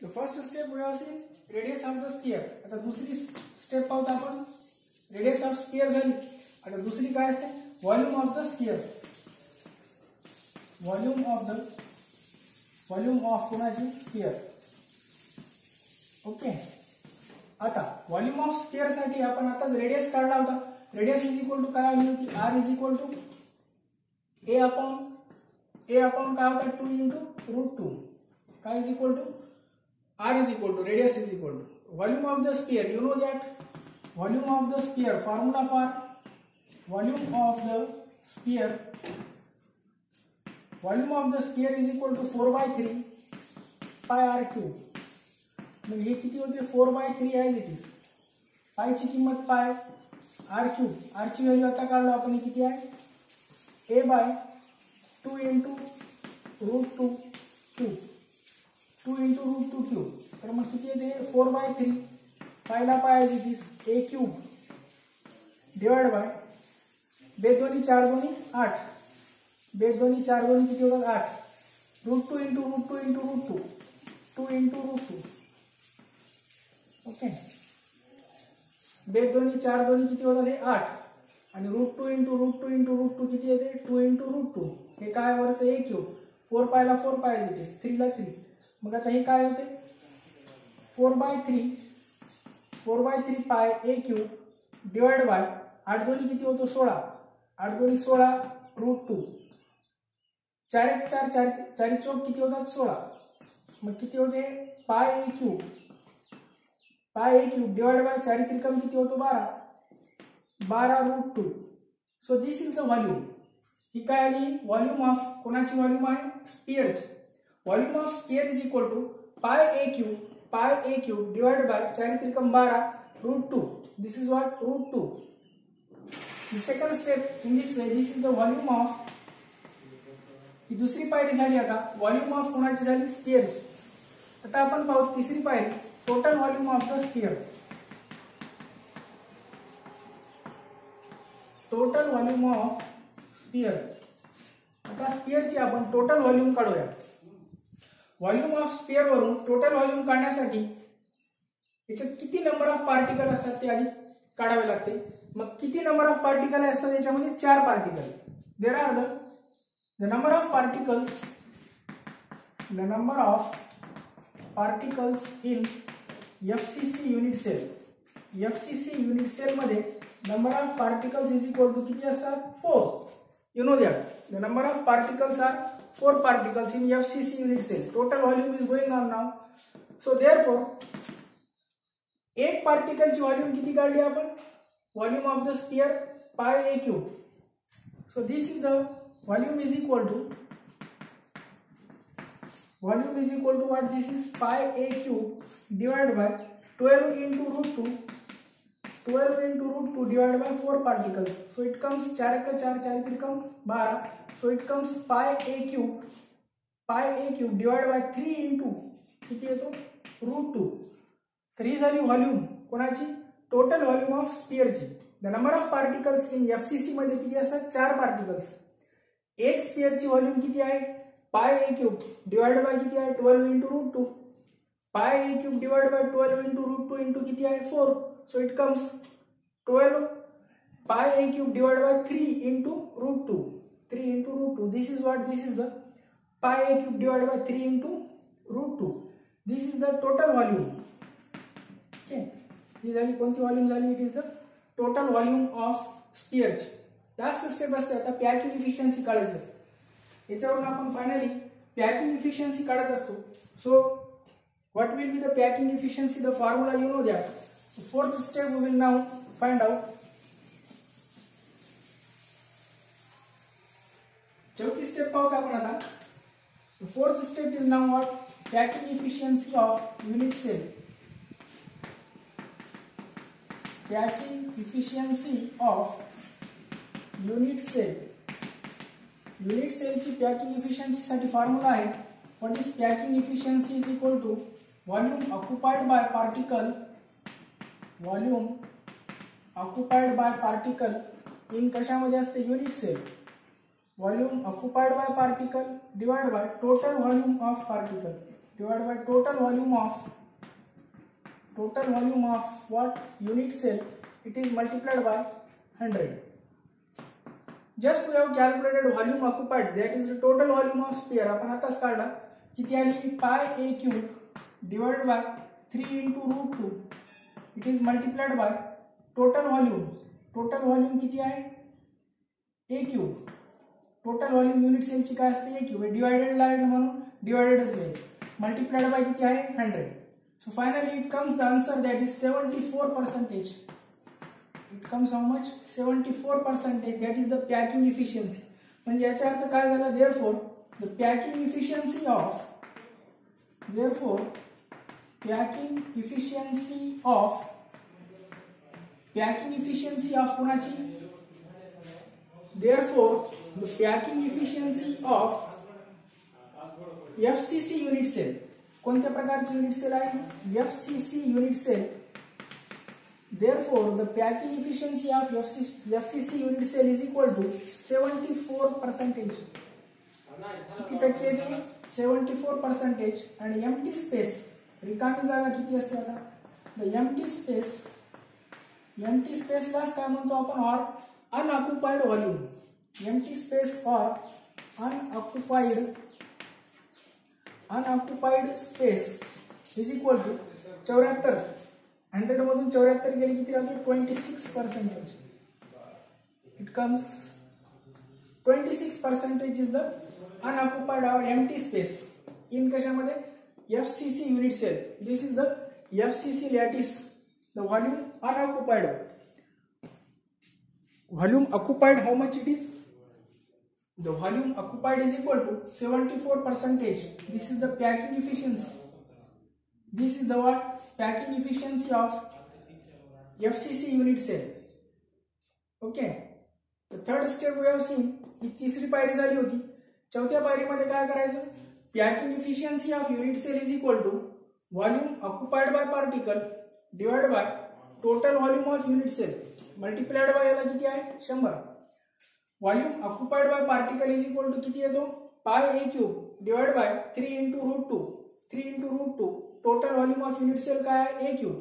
The first step we have seen radius of the sphere. आता दुसरी step पाहू आपण radius of sphere झाली. आता दुसरी काय असते volume of the sphere. volume of कोणाची sphere. ओके. आता volume of sphere साठी आपण आताच रेडियस काढला होता. रेडियस इज इक्वल टू काय आली होती r is equal to a upon काय होता 2 into √2. काय is equal to r is equal to radius is equal to volume of the sphere. You know that volume of the sphere, formula for volume of the sphere is equal to 4/3 pi r cube. मग हे किती होते 4/3 as it is. पाय ची किंमत पाय r cube. r ची value आता काढलो आपण किती आहे a/2 into √2 cube. 2 into √2 cube. तर मग किती येते 4/3 पायला पाय as it is a cube divided by बेद दोन्ही 4 दोन्ही 8. बेद दोन्ही 4 दोन्ही किती होतात 8. √2 into √2 into √2 2 into √2. ओके. बेद दोन्ही 4 दोन्ही किती होतात हे 8 आणि √2 into √2 into √2 किती येते 2 into √2. हे काय वरचं a cube. 4 पायला 4 पाय as it is 3 ला 3. मग आता हे काय होते 4/3 पाय a क्यूब डिवाइड बाय 8 दोन्ही किती होतो 16. 8 दोन्ही 16 √2. 4 1 4 4 चौक किती होतात 16. मग किती होते pi a cube divide by 4 त्रिकम किती होतो 12 √2. So this is the volume. ही काय आली व्हॉल्यूम ऑफ कोणाची व्हॉल्यूम आहे स्फिअरची. Volume of sphere is equal to pi a cube divided by 4 त्रिकम 12 √2. This is what √2. The second step in this way, this is the volume of. ही दुसरी पायरी झाली आता volume of कोणाची झाली sphere. आता आपण पाहू तिसरी पायरी total volume of the sphere. Total volume of sphere. आता sphere ची आपण total volume काढूया. व्हॉल्यूम ऑफ स्फिअर वरून टोटल व्हॉल्यूम काढण्यासाठी याच्यात किती नंबर ऑफ पार्टिकल असतात ते आधी काढावे लागते. मग किती नंबर ऑफ पार्टिकल असतात याच्यामध्ये 4 particle. There are the number of particles in FCC unit cell. FCC unit cell मध्ये number of particles is equal to किती असतात 4. You know that the number of particles are 4 particles in FCC unit cell. Total volume is going on now. So therefore, एक particle ची volume किती काढली आपण volume of the sphere pi a cube. So this is the volume is equal to what this is pi a cube divided by 12 into √2 divided by 4 particles. So it comes 4 का 4 4 त्रिकम 12. So it comes pi a cube divided by 3 into किती येतो √2. 3 झाली volume कोणाची total volume of स्फिअरची. The number of particles in FCC मध्ये किती असतात 4 particles. एक स्फिअरची व्हॉल्यूम किती आहे पाय a क्यूब डिवाइडेड बाय किती आहे 12 into √2. पाय a cube divided by 12 into √2 into किती आहे 4. So it comes 12 pi a cube divided by 3 into √2. 3 into √2. This is what? This is the pi a cube divided by 3 into √2. This is the total volume. Okay. ही झाली कोणती volume झाली? It is the total volume of स्फिअरची. Last step असते आता packing efficiency काढायची असते. याच्यावरून आपण फायनली पॅकिंग इफिशियन्सी काढत असतो. So what will be the packing efficiency? The formula you know that. The fourth step we will now find out. चौथी स्टेप पाहूया आपण आता. The fourth step is now what? Packing efficiency of unit cell. Packing efficiency of unit cell. Unit cell ची packing efficiency साठी formula आहे. What is packing efficiency is equal to volume occupied by particle in कशामध्ये असते unit cell. volume occupied by particle divided by total volume of particle. divided by total volume of what unit cell, it is multiplied by 100. Just we have calculated volume occupied, that is the total volume of sphere. आपण आताच काढला. किती आली? pi a cube divided by 3 into root 2. It is multiplied by total volume. Total volume किती आहे? a cube. Total volume unit cell ची काय असते? a cube. डिवाइडेड लाईन म्हणून डिवाइडेडच घ्यायचं. Multiplied by किती आहे? 100. So finally it comes the answer, that is 74%. It comes how much? 74%. That is the packing efficiency. म्हणजे याचा अर्थ काय झाला? Therefore the packing efficiency of कोणाची? Therefore the packing efficiency of FCC unit cell. कोणत्या प्रकारची युनिट सेल आहे? FCC unit cell. Therefore the packing efficiency of FCC unit cell is equal to 74%. किती टक्के येते? 74%. आणि एम्प्टी स्पेस, रिकामी जागा किती असते आता? द एम्प्टी स्पेसलाच काय म्हणतो आपण? Or unoccupied volume. Empty space or unoccupied space is equal to 74. 100 मधून 74 गेले किती राहतो? 26%. It comes 26% is the unoccupied or empty space in कशामध्ये? FCC unit cell. This is the FCC lattice. The volume unoccupied. Volume occupied, how much it is? The volume occupied is equal to 74%. This is the packing efficiency. This is the what? Packing efficiency of FCC unit cell. Okay. The third step we have seen. ही तिसरी पायरी झाली होती. चौथ्या पायरीमध्ये काय करायचं? Packing efficiency of unit cell is equal to volume occupied by particle divide by total volume of unit cell multiplied by याला किती आहे? 100. Volume occupied by particle is equal to किती येतो? Pi a cube divide by 3 into root 2. 3 into root 2. Total volume of unit cell काय आहे? a cube.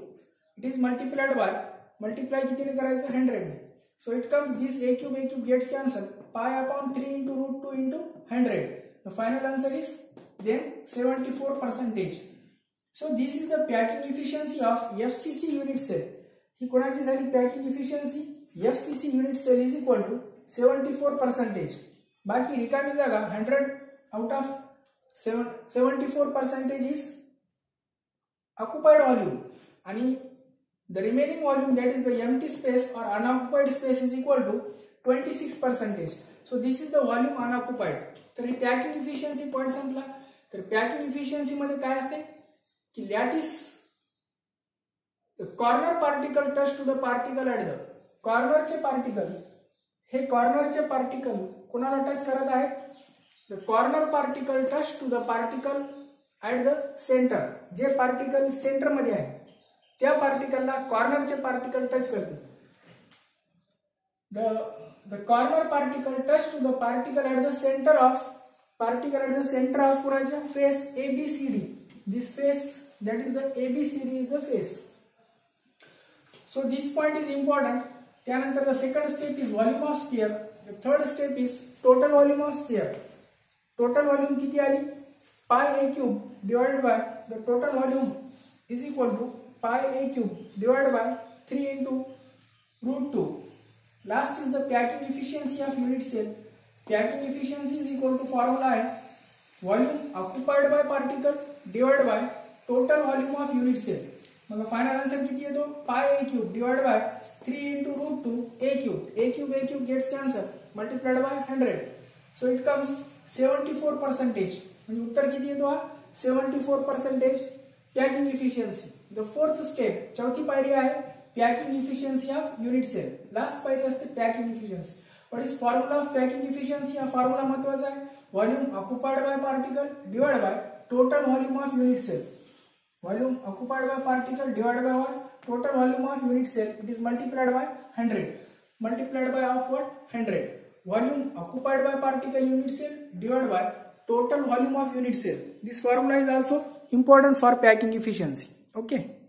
It is multiplied by, multiply कितीने करायचं? 100 ने. So it comes this a cube gets cancelled. Pi upon 3 into root 2 into 100. The final answer is then 74%. So this is the packing efficiency of FCC unit cell. ही कोणाची झाली packing efficiency? FCC unit cell is equal to 74%. बाकी रिकामी जागा 100 out of 74% is occupied volume. आणि the remaining volume, that is the empty space or unoccupied space, is equal to 26%. So this is the volume unoccupied. तर ही packing efficiency point संपला. तर packing efficiency मध्ये काय असते की lattice corner particle touch to the particle at the कॉर्नरचे particle, हे कॉर्नरचे पार्टिकल कोणाला टच करत आहेत? The corner particle touch to the particle at the centre. जे पार्टिकल सेंटर मध्ये आहे त्या पार्टिकलला कॉर्नरचे पार्टिकल टच करते. The corner particle touch to the particle at the centre of कुणाच्या? Face ABCD. This face, that is the ABCD is the face. So this point is important. त्यानंतर the second step is volume of sphere. The third step is total volume of sphere. Total volume किती आली? pi a cube divided by the total volume is equal to pi a cube divided by 3 into root 2. Last is the packing efficiency of unit cell. Packing efficiency is equal to formula है volume occupied by particle divided by total volume of unit cell. मतलब final answer किती येतो? pi a cube divided by 3 into root 2 a cube. A cube gets cancelled, multiplied by 100. So it comes 74%. म्हणजे उत्तर किती येतो? 74% packing efficiency. The fourth step, चौथी पायरी आहे packing efficiency of unit cell. Last पायरी असते packing efficiency. What is formula of packing efficiency? हा फॉर्म्युला महत्वाचा आहे. Volume occupied by particle divided by total volume of unit cell. Volume occupied by particle divided by what? Total volume of unit cell. It is multiplied by 100. Multiplied by of what? 100. Volume occupied by particle unit cell divided by total volume of unit cell. This formula is also important for packing efficiency. Okay.